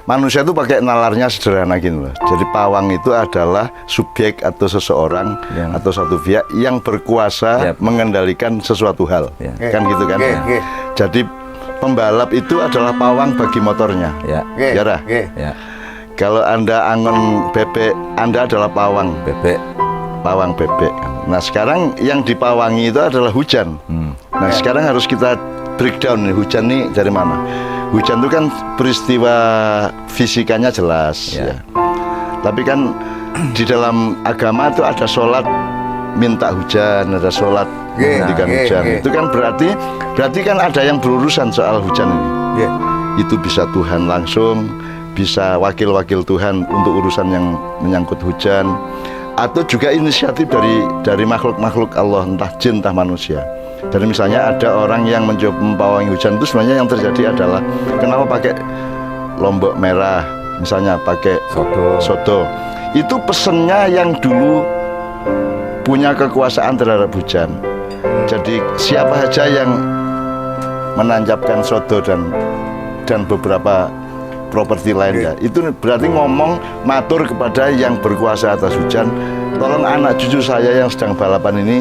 Manusia itu pakai nalarnya sederhana gini loh. Jadi pawang itu adalah subjek atau seseorang atau satu pihak yang berkuasa mengendalikan sesuatu hal. Kan gitu kan. Jadi pembalap itu adalah pawang bagi motornya. Ya. Kalau Anda angon bebek, Anda adalah pawang bebek. Pawang bebek. Nah sekarang yang dipawangi itu adalah hujan. Nah sekarang harus kita breakdown nih, hujan nih dari mana? Hujan itu kan peristiwa fisikanya jelas ya. Tapi kan di dalam agama itu ada sholat minta hujan, ada sholat menghentikan hujan. Itu kan berarti kan ada yang berurusan soal hujan ini. Itu bisa Tuhan langsung, bisa wakil-wakil Tuhan untuk urusan yang menyangkut hujan, atau juga inisiatif dari makhluk-makhluk Allah, entah jin entah manusia. Dan misalnya ada orang yang mencoba mempawangi hujan, itu sebenarnya yang terjadi adalah kenapa pakai lombok merah, misalnya pakai sodo. Itu pesennya yang dulu punya kekuasaan terhadap hujan. Jadi siapa saja yang menancapkan sodo dan beberapa properti lainnya, itu berarti ngomong matur kepada yang berkuasa atas hujan, tolong anak cucu saya yang sedang balapan ini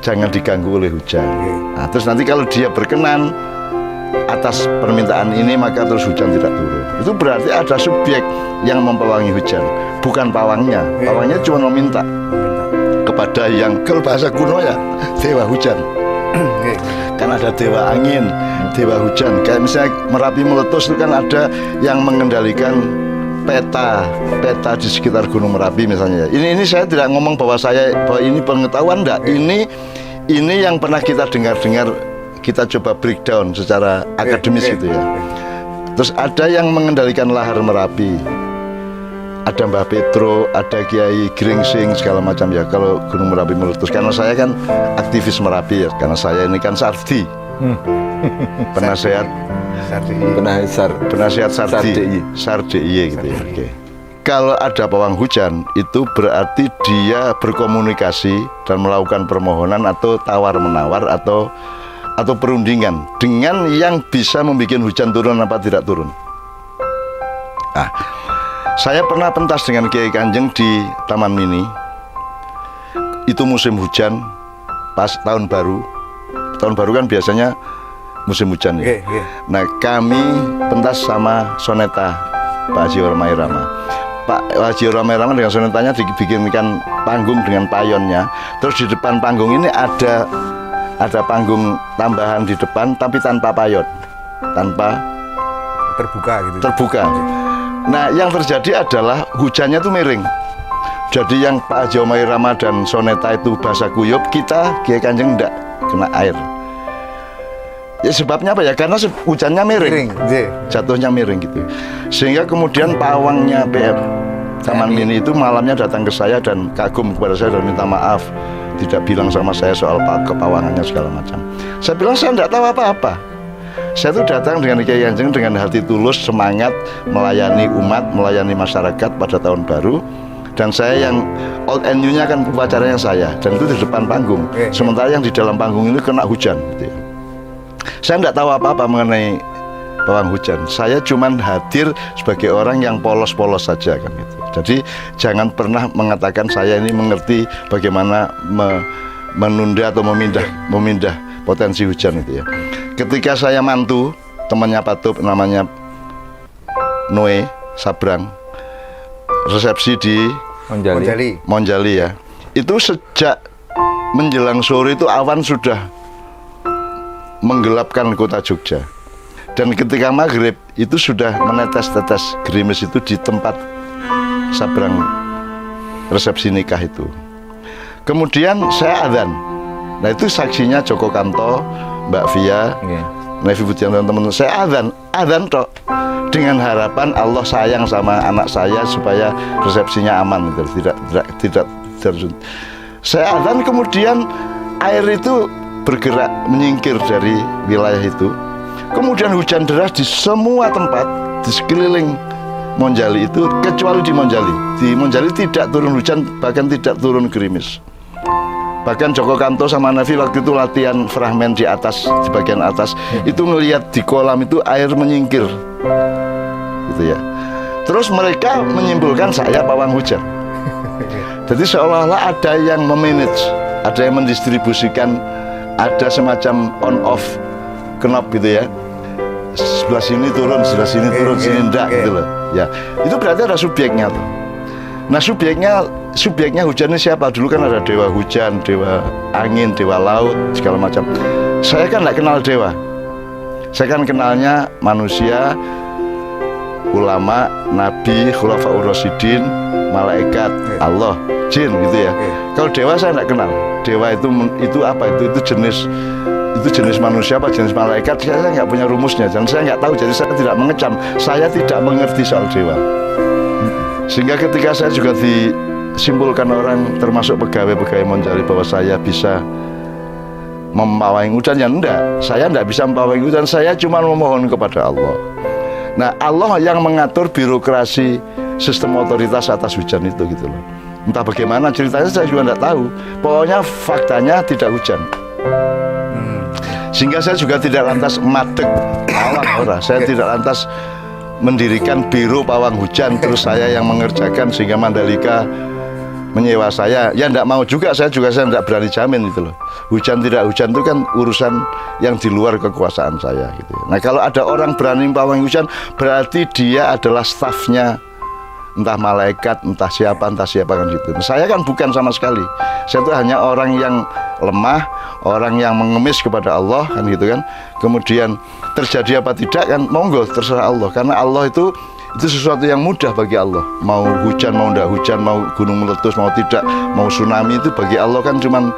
jangan diganggu oleh hujan. Nah, terus nanti kalau dia berkenan atas permintaan ini, maka terus hujan tidak turun. Itu berarti ada subjek yang mempawangi hujan, bukan pawangnya. Pawangnya cuma meminta kepada yang, kalau bahasa kuno ya, dewa hujan. Kan ada dewa angin, dewa hujan. Kayak misalnya Merapi meletus itu kan ada yang mengendalikan peta di sekitar Gunung Merapi misalnya. Ini saya tidak ngomong bahwa ini pengetahuan, enggak. Ini yang pernah kita dengar, kita coba breakdown secara akademis gitu ya. Terus ada yang mengendalikan lahar Merapi. Ada Mbah Petro, ada Kiai Gringsing segala macam ya. Kalau Gunung Merapi meletus, karena saya kan aktivis Merapi ya, karena saya ini kan Sardi. Penasihat Sardi gitu ya. Kalau ada pawang hujan, itu berarti dia berkomunikasi dan melakukan permohonan atau tawar-menawar atau perundingan dengan yang bisa membuat hujan turun apa tidak turun. Nah, saya pernah pentas dengan Kiai Kanjeng di Taman Mini. Itu musim hujan, pas tahun baru. Tahun baru kan biasanya musim hujan ya. Nah kami pentas sama soneta Pak Haji Romai Rama. Pak Haji Romai Rama dengan sonetanya dibikinkan panggung dengan payonnya. Terus di depan panggung ini ada panggung tambahan di depan tapi tanpa payon, tanpa terbuka. Nah yang terjadi adalah hujannya itu miring. Jadi yang Pak Haji Romai Rama dan soneta itu bahasa kuyup, kita Kiai Kanjeng enggak kena air. Ya sebabnya apa ya? Karena hujannya miring. Jatuhnya miring gitu. Sehingga kemudian pawangnya PM Taman Mini itu malamnya datang ke saya dan kagum kepada saya dan minta maaf, tidak bilang sama saya soal kepawangannya segala macam. Saya bilang saya tidak tahu apa-apa. Saya itu datang dengan Kiai Kanjeng dengan hati tulus, semangat melayani umat, melayani masyarakat pada tahun baru. Dan saya yang old and new-nya kan upacaranya saya, dan itu di depan panggung. Sementara yang di dalam panggung ini kena hujan gitu ya. Saya tidak tahu apa-apa mengenai pawang hujan. Saya cuma hadir sebagai orang yang polos-polos saja kan gitu. Jadi jangan pernah mengatakan saya ini mengerti bagaimana menunda atau memindah potensi hujan itu ya. Ketika saya mantu temannya Pak Tup, namanya Noe Sabrang, resepsi di Monjali ya. Itu sejak menjelang sore itu awan sudah menggelapkan kota Jogja. Dan ketika maghrib itu sudah menetes-tetes gerimis itu di tempat Sabrang resepsi nikah itu. Kemudian saya adzan. Nah itu saksinya Joko Kanto, Mbak Via, Nevi Budian dan teman-teman. Saya adzan tok, dengan harapan Allah sayang sama anak saya supaya resepsinya aman gitu. Tidak terjun. Saya adzan, kemudian air itu bergerak menyingkir dari wilayah itu. Kemudian hujan deras di semua tempat di sekeliling Monjali itu, kecuali di Monjali. Di Monjali tidak turun hujan, bahkan tidak turun gerimis. Bahkan Joko Kanto sama Nafi waktu itu latihan fragmen di atas, di bagian atas, itu ngelihat di kolam itu air menyingkir gitu ya. Terus mereka menyimpulkan saya pawang hujan. Jadi seolah-olah ada yang memanage, ada yang mendistribusikan, ada semacam on off knob gitu ya. Sebelah sini turun, sebelah sini turun, sini enggak gitu loh. Ya, itu berarti ada subjeknya tuh. Nah, subjeknya hujan ini siapa? Dulu kan ada dewa hujan, dewa angin, dewa laut, segala macam. Saya kan nggak kenal dewa. Saya kan kenalnya manusia, ulama, nabi, khulafaur rasyidin, malaikat, Allah, jin gitu ya. Kalau dewa saya nggak kenal. Dewa itu apa? Itu jenis manusia apa jenis malaikat? Saya nggak punya rumusnya dan saya nggak tahu. Jadi saya tidak mengecam. Saya tidak mengerti soal dewa. Sehingga ketika saya juga disimpulkan orang termasuk pegawai-pegawai Monjali bahwa saya bisa mempawai hujan, ya enggak, saya enggak bisa mempawai hujan, saya cuma memohon kepada Allah. Nah, Allah yang mengatur birokrasi sistem otoritas atas hujan itu gitu loh. Entah bagaimana ceritanya saya juga enggak tahu. Pokoknya faktanya tidak hujan. Sehingga saya juga tidak lantas madeg pawang ora. Saya tidak lantas mendirikan biro pawang hujan terus saya yang mengerjakan sehingga Mandalika menyewa saya. Ya enggak mau juga, saya enggak berani jamin gitu loh. Hujan tidak hujan itu kan urusan yang di luar kekuasaan saya gitu. Nah, kalau ada orang berani pawang hujan berarti dia adalah stafnya entah malaikat, entah siapa kan gitu. Nah, saya kan bukan sama sekali. Saya itu hanya orang yang lemah, orang yang mengemis kepada Allah kan gitu kan. Kemudian terjadi apa tidak kan monggo terserah Allah, karena Allah itu sesuatu yang mudah bagi Allah. Mau hujan, mau enggak hujan, mau gunung meletus, mau tidak, mau tsunami, itu bagi Allah kan cuman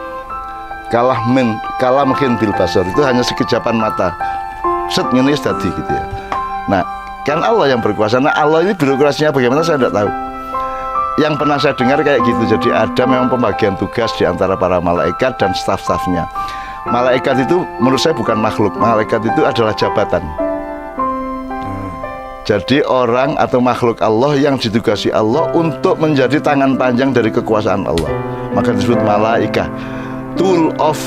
kalah mungkin bil basar. Itu hanya sekejapan mata. Set ngene wis dadi gitu ya. Nah, kan Allah yang berkuasa. Nah, Allah ini birokrasinya bagaimana saya tidak tahu. Yang pernah saya dengar kayak gitu. Jadi ada memang pembagian tugas di antara para malaikat dan staf-stafnya. Malaikat itu menurut saya bukan makhluk. Malaikat itu adalah jabatan. Jadi orang atau makhluk Allah yang ditugasi Allah untuk menjadi tangan panjang dari kekuasaan Allah. Maka disebut malaika, tool of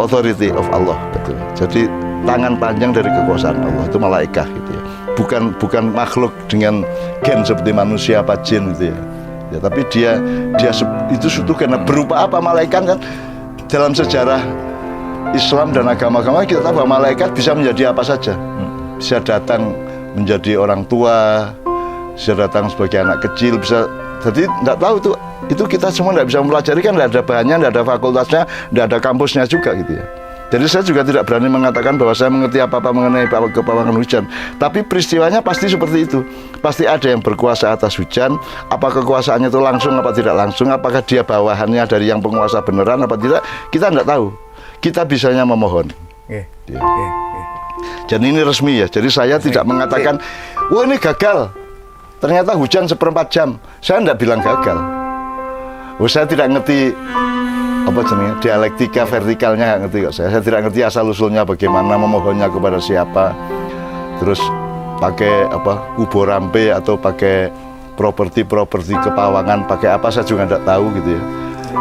authority of Allah gitu. Jadi tangan panjang dari kekuasaan Allah itu malaika gitu ya. Bukan makhluk dengan gen seperti manusia apa jin gitu ya. Ya, tapi dia itu suatu karena berupa apa malaikat kan dalam sejarah Islam dan agama-agama kita tahu bahwa malaikat bisa menjadi apa saja. Bisa datang menjadi orang tua, bisa datang sebagai anak kecil, bisa. Jadi tidak tahu itu kita semua tidak bisa mempelajari kan, tidak ada bahannya, tidak ada fakultasnya, tidak ada kampusnya juga gitu ya. Jadi saya juga tidak berani mengatakan bahwa saya mengerti apa-apa mengenai kepawangan hujan. Tapi peristiwanya pasti seperti itu. Pasti ada yang berkuasa atas hujan. Apa kekuasaannya itu langsung apa tidak langsung, apakah dia bawahannya dari yang penguasa beneran apa tidak, kita tidak tahu. Kita bisanya memohon. Dan ini resmi ya. Jadi saya tidak mengatakan, wah ini gagal, ternyata hujan 1/4 jam. Saya tidak bilang gagal. Saya tidak ngerti apa jenisnya dialektika vertikalnya, nggak ngerti kok saya tidak ngerti asal usulnya bagaimana, memohonnya kepada siapa, terus pakai apa ubo rampe atau pakai properti kepawangan, pakai apa saya juga nggak tahu gitu ya.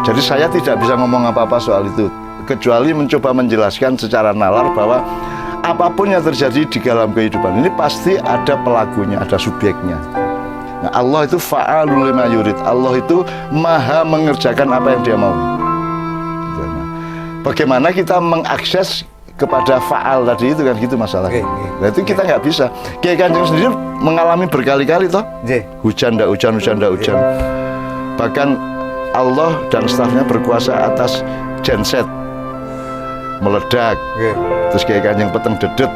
Jadi saya tidak bisa ngomong apa-apa soal itu kecuali mencoba menjelaskan secara nalar bahwa apapun yang terjadi di dalam kehidupan ini pasti ada pelakunya, ada subjeknya. Nah, Allah itu fa'alul lima yurid. Allah itu maha mengerjakan apa yang dia mau. Bagaimana kita mengakses kepada fa'al tadi itu kan gitu masalahnya. Nah, itu kita nggak bisa. Kiai Kanjeng sendiri mengalami berkali-kali toh. Hujan ndak hujan, hujan ndak hujan. Bahkan Allah dan stafnya berkuasa atas genset meledak. Terus Kiai Kanjeng peteng dedet.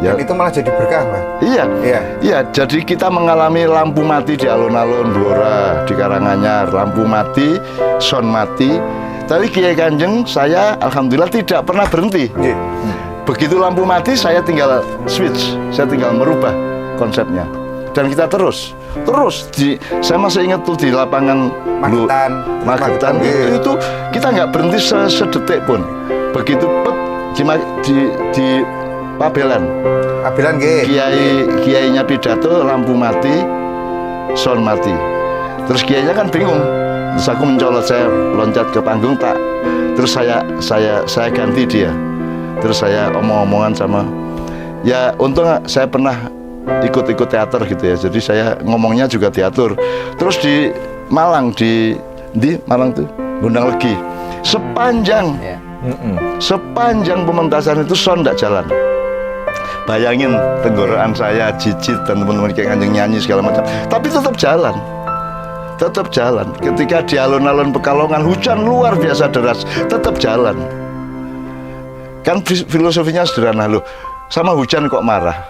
Ya. Dan itu malah jadi berkah, Pak. Iya. Jadi kita mengalami lampu mati di alun-alun Blora, di Karanganyar, lampu mati, sound mati. Tapi Kiai Kanjeng saya alhamdulillah tidak pernah berhenti. Begitu lampu mati saya tinggal switch, saya tinggal merubah konsepnya. Dan kita terus saya masih ingat tuh di lapangan Magetan itu kita nggak berhenti sedetik pun. Begitu di Pabelan kiainya pidato, lampu mati, sound mati. Terus kiainya kan bingung. Terus aku mencolot, saya loncat ke panggung tak. Terus saya ganti dia. Terus saya omong-omongan sama. Ya untung saya pernah ikut-ikut teater gitu ya. Jadi saya ngomongnya juga diatur. Terus di Malang, di Malang tuh Gondang Legi, sepanjang pementasan itu sound nggak jalan. Bayangin tenggorokan saya, Cicit dan teman-teman kayak Kanjeng nyanyi segala macam, tapi tetap jalan. Tetap jalan. Ketika di alun-alun Pekalongan hujan luar biasa deras, tetap jalan. Kan filosofinya sederhana loh. Sama hujan kok marah?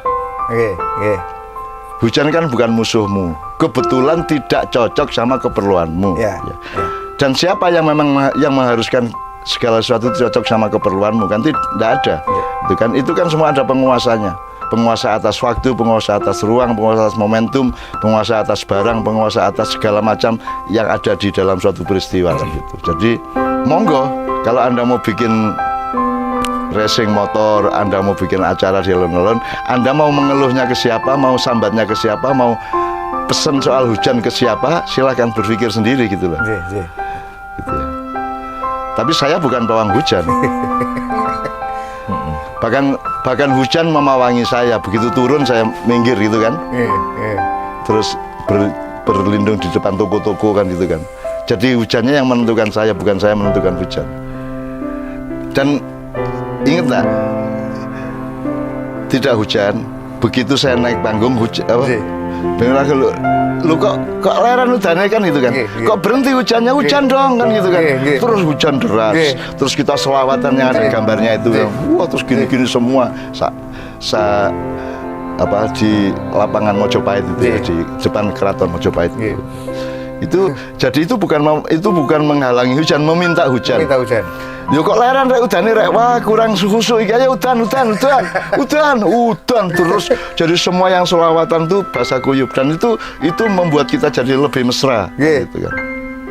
Hujan kan bukan musuhmu. Kebetulan tidak cocok sama keperluanmu. Dan siapa yang memang yang mengharuskan segala sesuatu cocok sama keperluanmu? Kan tidak ada. Itu kan semua ada penguasanya. Penguasa atas waktu, penguasa atas ruang, penguasa atas momentum, penguasa atas barang, penguasa atas segala macam yang ada di dalam suatu peristiwa gitu. Jadi monggo, kalau Anda mau bikin racing motor, Anda mau bikin acara di alun-alun, Anda mau mengeluhnya ke siapa, mau sambatnya ke siapa, mau pesen soal hujan ke siapa, silahkan berpikir sendiri gitu loh. Gitu ya. Tapi saya bukan pawang hujan. Bahkan hujan memawangi saya, begitu turun saya minggir gitu kan. Terus berlindung di depan toko-toko kan gitu kan. Jadi hujannya yang menentukan saya, bukan saya menentukan hujan. Dan ingat nggak? Tidak hujan, begitu saya naik panggung hujan apa? Bener lu kok leran hujannya kan gitu kan. Kok berhenti hujannya, hujan dong kan gitu kan. Terus hujan deras. Terus kita selawatan yang ada gambarnya itu kan. Wah, terus gini-gini semua di lapangan Mojopahit itu ya, di depan keraton Mojopahit itu. Jadi itu bukan menghalangi hujan, meminta hujan. Yo kok leran rek udane rek, wah kurang suhu iki ayo udan terus. Jadi semua yang selawatan tuh basah kuyup, dan itu membuat kita jadi lebih mesra gitu kan.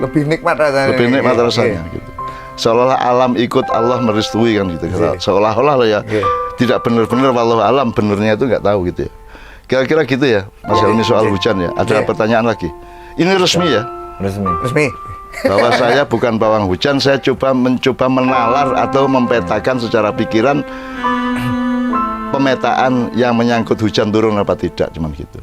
Lebih nikmat rasanya. Gitu. Seolah alam ikut Allah merestui kan gitu. Seolah-olah ya. Tidak benar-benar wallahu alam, benernya itu nggak tahu gitu ya. Kira-kira gitu ya Mas Helmi soal hujan ya. Ada pertanyaan lagi? Ini resmi ya? Resmi. Bahwa saya bukan pawang hujan, saya mencoba menalar atau mempetakan secara pikiran pemetaan yang menyangkut hujan turun apa tidak, cuman gitu.